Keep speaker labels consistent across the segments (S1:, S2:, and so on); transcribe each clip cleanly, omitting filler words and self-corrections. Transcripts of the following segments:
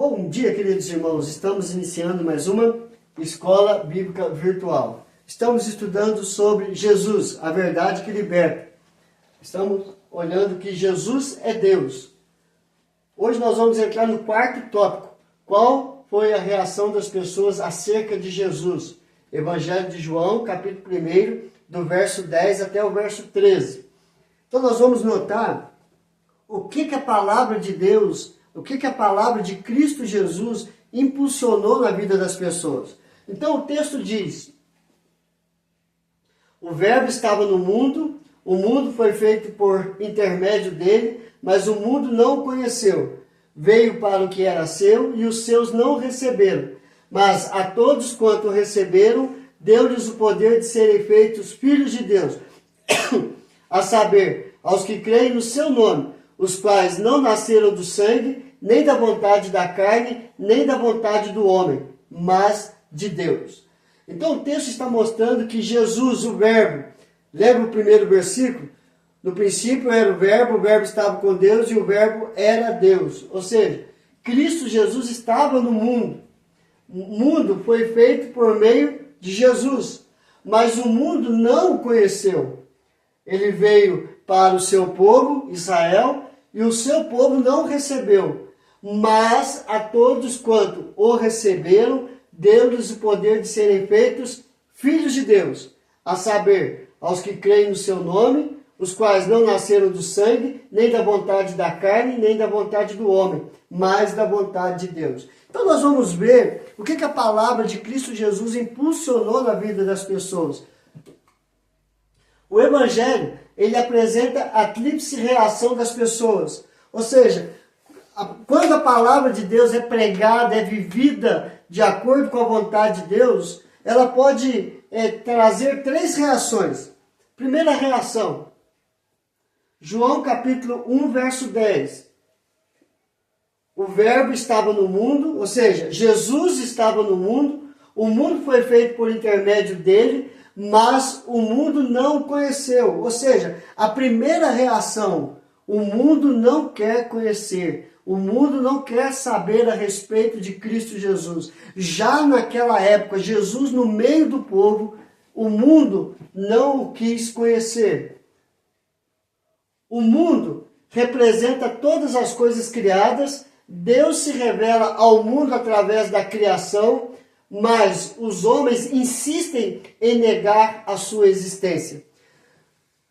S1: Bom dia, queridos irmãos. Estamos iniciando mais uma Escola Bíblica Virtual. Estamos estudando sobre Jesus, a verdade que liberta. Estamos olhando que Jesus é Deus. Hoje nós vamos entrar no quarto tópico. Qual foi a reação das pessoas acerca de Jesus? Evangelho de João, capítulo 1, do verso 10 até o verso 13. Então nós vamos notar o que a palavra de Deus, o que a palavra de Cristo Jesus impulsionou na vida das pessoas. Então o texto diz: o verbo estava no mundo, o mundo foi feito por intermédio dele, mas o mundo não o conheceu. Veio para o que era seu e os seus não o receberam. Mas a todos quanto o receberam, deu-lhes o poder de serem feitos filhos de Deus. A saber, aos que creem no seu nome, os quais não nasceram do sangue, nem da vontade da carne, nem da vontade do homem, mas de Deus. Então o texto está mostrando que Jesus, o verbo, lembra o primeiro versículo? No princípio era o verbo estava com Deus e o verbo era Deus. Ou seja, Cristo Jesus estava no mundo. O mundo foi feito por meio de Jesus, mas o mundo não o conheceu. Ele veio para o seu povo, Israel, e o seu povo não o recebeu. Mas a todos quanto o receberam, deu-lhes o poder de serem feitos filhos de Deus. A saber, aos que creem no seu nome, os quais não nasceram do sangue, nem da vontade da carne, nem da vontade do homem, mas da vontade de Deus. Então nós vamos ver o que a palavra de Cristo Jesus impulsionou na vida das pessoas. O Evangelho, ele apresenta a tríplice reação das pessoas. Ou seja, quando a palavra de Deus é pregada, é vivida de acordo com a vontade de Deus, ela pode trazer três reações. Primeira reação, João capítulo 1, verso 10. O verbo estava no mundo, ou seja, Jesus estava no mundo, o mundo foi feito por intermédio dele, mas o mundo não o conheceu. Ou seja, a primeira reação, o mundo não quer conhecer, o mundo não quer saber a respeito de Cristo Jesus. Já naquela época, Jesus no meio do povo, o mundo não o quis conhecer. O mundo representa todas as coisas criadas, Deus se revela ao mundo através da criação, mas os homens insistem em negar a sua existência.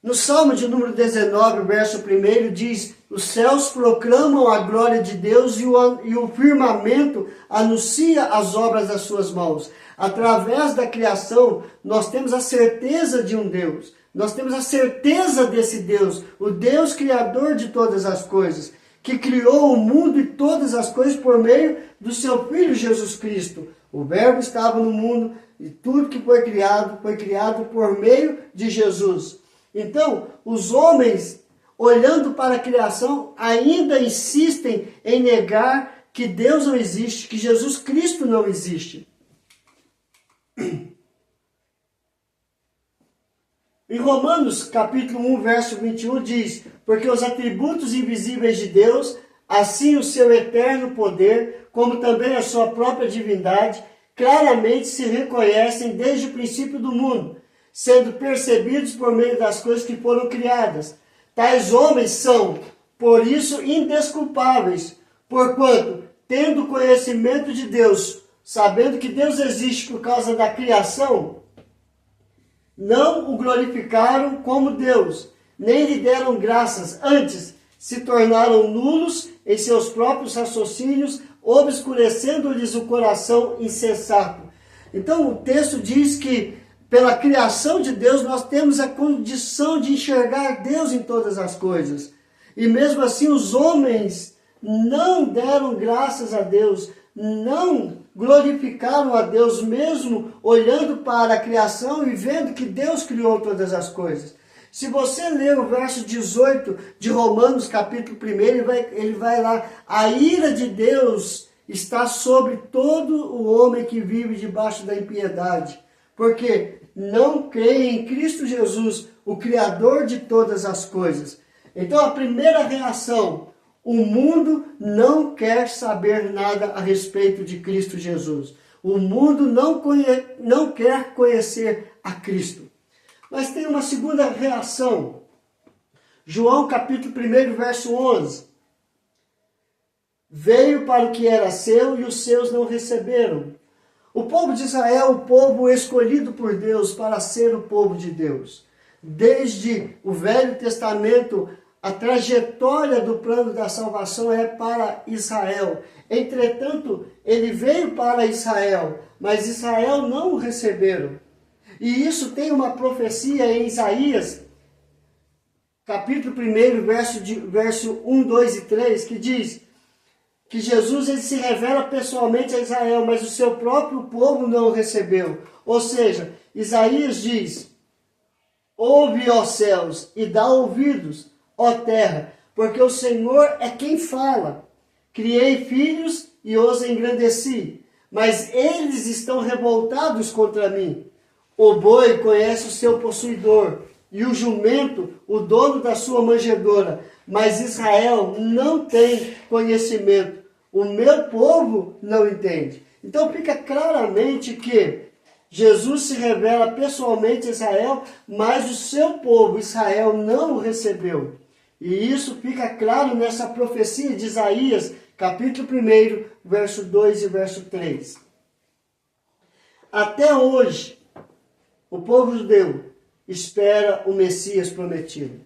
S1: No Salmo de número 19, verso 1, diz: os céus proclamam a glória de Deus e o firmamento anuncia as obras das suas mãos. Através da criação, nós temos a certeza de um Deus. Nós temos a certeza desse Deus, o Deus criador de todas as coisas, que criou o mundo e todas as coisas por meio do seu Filho Jesus Cristo. O verbo estava no mundo e tudo que foi criado por meio de Jesus. Então, os homens, olhando para a criação, ainda insistem em negar que Deus não existe, que Jesus Cristo não existe. Em Romanos, capítulo 1, verso 21, diz: porque os atributos invisíveis de Deus, assim o seu eterno poder, como também a sua própria divindade, claramente se reconhecem desde o princípio do mundo, sendo percebidos por meio das coisas que foram criadas. Tais homens são, por isso, indesculpáveis, porquanto, tendo conhecimento de Deus, sabendo que Deus existe por causa da criação, não o glorificaram como Deus, nem lhe deram graças, antes se tornaram nulos em seus próprios raciocínios, obscurecendo-lhes o coração insensato. Então o texto diz que pela criação de Deus nós temos a condição de enxergar Deus em todas as coisas. E mesmo assim os homens não deram graças a Deus, não glorificaram a Deus, mesmo olhando para a criação e vendo que Deus criou todas as coisas. Se você ler o verso 18 de Romanos, capítulo 1, ele vai lá: a ira de Deus está sobre todo o homem que vive debaixo da impiedade, porque não creem em Cristo Jesus, o Criador de todas as coisas. Então a primeira reação, O mundo não quer saber nada a respeito de Cristo Jesus. O mundo não quer conhecer a Cristo. Mas tem uma segunda reação. João capítulo 1, verso 11. Veio para o que era seu e os seus não receberam. O povo de Israel, o povo escolhido por Deus para ser o povo de Deus. Desde o Velho Testamento, a trajetória do plano da salvação é para Israel. Entretanto, ele veio para Israel, mas Israel não o receberam. E isso tem uma profecia em Isaías, capítulo 1, verso 1, 2 e 3, que diz que Jesus ele se revela pessoalmente a Israel, mas o seu próprio povo não o recebeu. Ou seja, Isaías diz: ouve, ó céus, e dá ouvidos, ó terra, porque o Senhor é quem fala. Criei filhos e os engrandeci, mas eles estão revoltados contra mim. O boi conhece o seu possuidor, e o jumento o dono da sua manjedoura, mas Israel não tem conhecimento. O meu povo não entende. Então fica claramente que Jesus se revela pessoalmente a Israel, mas o seu povo, Israel, não o recebeu. E isso fica claro nessa profecia de Isaías, capítulo 1, verso 2 e verso 3. Até hoje, o povo judeu espera o Messias prometido.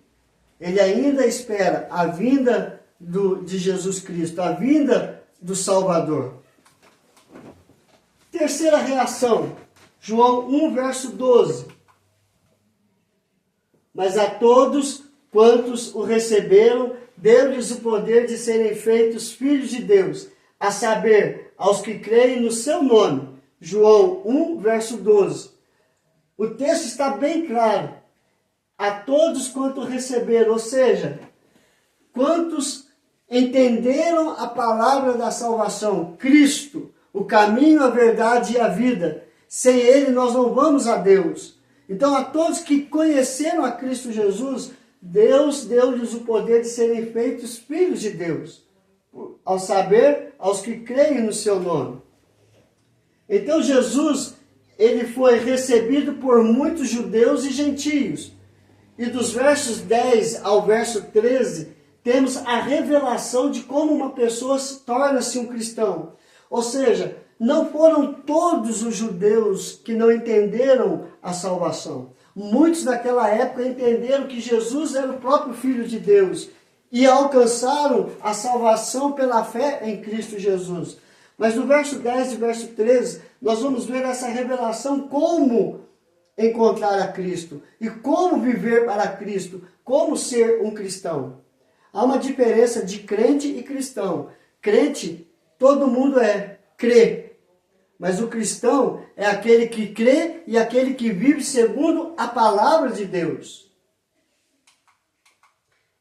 S1: Ele ainda espera a vinda de Jesus Cristo, a vinda do Salvador. Terceira reação, João 1, verso 12. Mas a todos quantos o receberam, deu-lhes o poder de serem feitos filhos de Deus, a saber, aos que creem no seu nome. João 1, verso 12. O texto está bem claro. A todos quanto receberam, ou seja, quantos entenderam a palavra da salvação, Cristo, o caminho, a verdade e a vida. Sem Ele nós não vamos a Deus. Então a todos que conheceram a Cristo Jesus, Deus deu-lhes o poder de serem feitos filhos de Deus, ao saber, aos que creem no seu nome. Então Jesus, ele foi recebido por muitos judeus e gentios. E dos versos 10 ao verso 13, temos a revelação de como uma pessoa torna-se um cristão. Ou seja, não foram todos os judeus que não entenderam a salvação. Muitos naquela época entenderam que Jesus era o próprio Filho de Deus e alcançaram a salvação pela fé em Cristo Jesus. Mas no verso 10 e verso 13, nós vamos ver essa revelação como encontrar a Cristo e como viver para Cristo, como ser um cristão. Há uma diferença de crente e cristão. Crente, todo mundo crê. Mas o cristão é aquele que crê e aquele que vive segundo a palavra de Deus.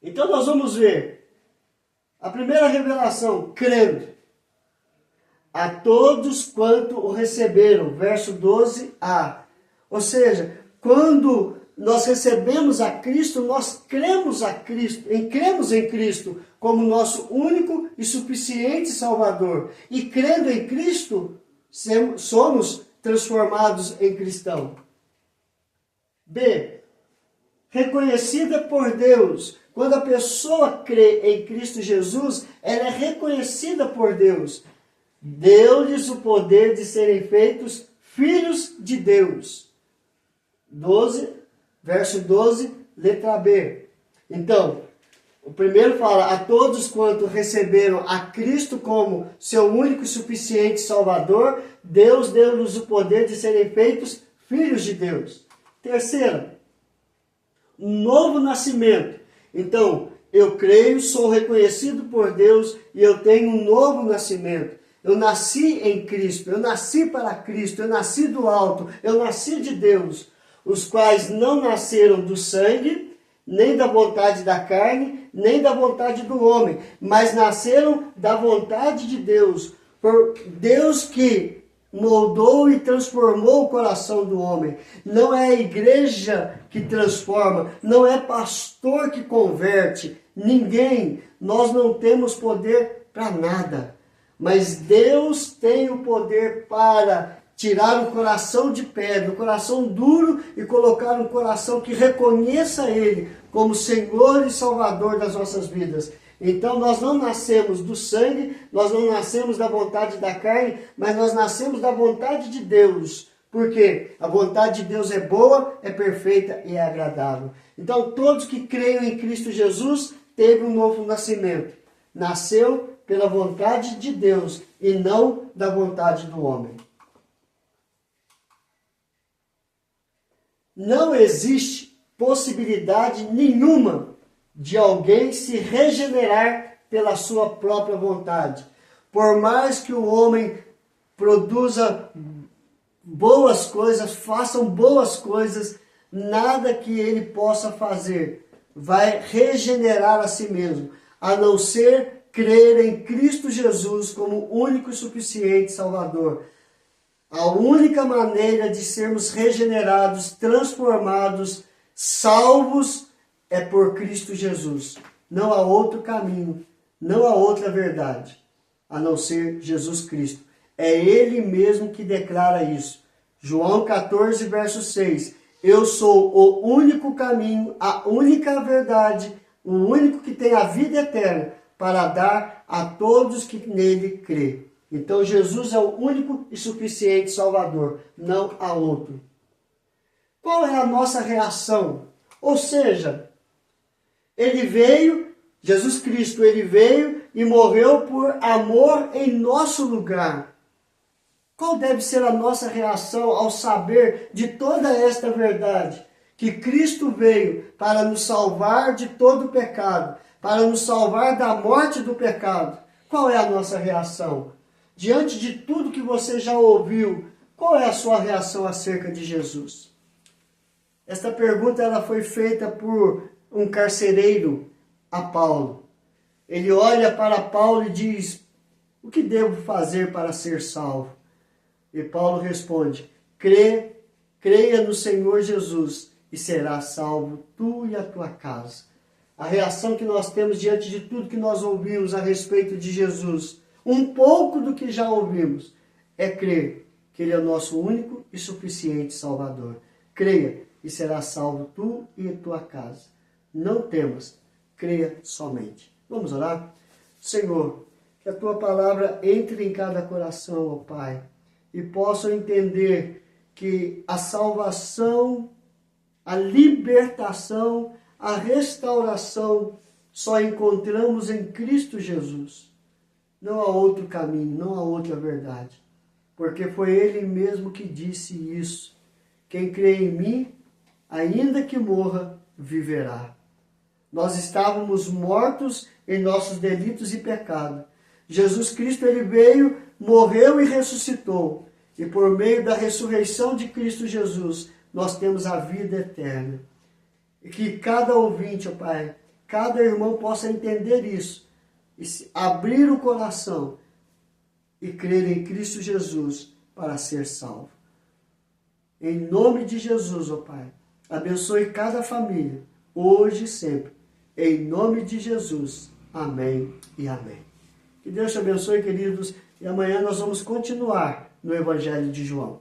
S1: Então nós vamos ver a primeira revelação, crendo. A todos quanto o receberam, verso 12a. Ou seja, quando nós recebemos a Cristo, nós cremos em Cristo como nosso único e suficiente Salvador. E crendo em Cristo, somos transformados em cristão. B. Reconhecida por Deus. Quando a pessoa crê em Cristo Jesus, ela é reconhecida por Deus. Deu-lhes o poder de serem feitos filhos de Deus. 12, verso 12, letra B. Então, o primeiro fala, a todos quanto receberam a Cristo como seu único e suficiente Salvador, Deus deu-lhes o poder de serem feitos filhos de Deus. Terceira, novo nascimento. Então, eu creio, sou reconhecido por Deus e eu tenho um novo nascimento. Eu nasci em Cristo, eu nasci para Cristo, eu nasci do alto, eu nasci de Deus, os quais não nasceram do sangue, nem da vontade da carne, nem da vontade do homem, mas nasceram da vontade de Deus, por Deus que moldou e transformou o coração do homem. Não é a igreja que transforma, não é pastor que converte, ninguém. nós não temos poder para nada. Mas Deus tem o poder para tirar o coração de pedra, o coração duro, e colocar um coração que reconheça Ele como Senhor e Salvador das nossas vidas. Então nós não nascemos do sangue, nós não nascemos da vontade da carne, mas nós nascemos da vontade de Deus. Porque a vontade de Deus é boa, é perfeita e é agradável. Então todos que creiam em Cristo Jesus teve um novo nascimento. Nasceu pela vontade de Deus e não da vontade do homem. Não existe possibilidade nenhuma de alguém se regenerar pela sua própria vontade. Por mais que o homem produza boas coisas, façam boas coisas, nada que ele possa fazer vai regenerar a si mesmo, a não ser crer em Cristo Jesus como único e suficiente Salvador. A única maneira de sermos regenerados, transformados, salvos, é por Cristo Jesus. Não há outro caminho, não há outra verdade, a não ser Jesus Cristo. É Ele mesmo que declara isso. João 14, verso 6. Eu sou o único caminho, a única verdade, o único que tem a vida eterna para dar a todos que nele crê. Então Jesus é o único e suficiente Salvador, não há outro. Qual é a nossa reação? Ou seja, Ele veio, Jesus Cristo, Ele veio e morreu por amor em nosso lugar. Qual deve ser a nossa reação ao saber de toda esta verdade? Que Cristo veio para nos salvar de todo pecado, para nos salvar da morte do pecado. Qual é a nossa reação? Diante de tudo que você já ouviu, qual é a sua reação acerca de Jesus? Esta pergunta ela foi feita por um carcereiro a Paulo. Ele olha para Paulo e diz: o que devo fazer para ser salvo? E Paulo responde: creia no Senhor Jesus e serás salvo, tu e a tua casa. A reação que nós temos diante de tudo que nós ouvimos a respeito de Jesus, um pouco do que já ouvimos, é crer que Ele é o nosso único e suficiente Salvador. Creia e serás salvo tu e a tua casa. Não temas, creia somente. Vamos orar? Senhor, que a tua palavra entre em cada coração, ó Pai, e possam entender que a salvação, a libertação, a restauração só encontramos em Cristo Jesus. Não há outro caminho, não há outra verdade. Porque foi Ele mesmo que disse isso. Quem crê em mim, ainda que morra, viverá. Nós estávamos mortos em nossos delitos e pecados. Jesus Cristo, Ele veio, morreu e ressuscitou. E por meio da ressurreição de Cristo Jesus, nós temos a vida eterna. E que cada ouvinte, ó Pai, cada irmão possa entender isso. E abrir o coração e crer em Cristo Jesus para ser salvo. Em nome de Jesus, ó Pai, abençoe cada família, hoje e sempre. Em nome de Jesus. Amém e amém. Que Deus te abençoe, queridos. E amanhã nós vamos continuar no Evangelho de João.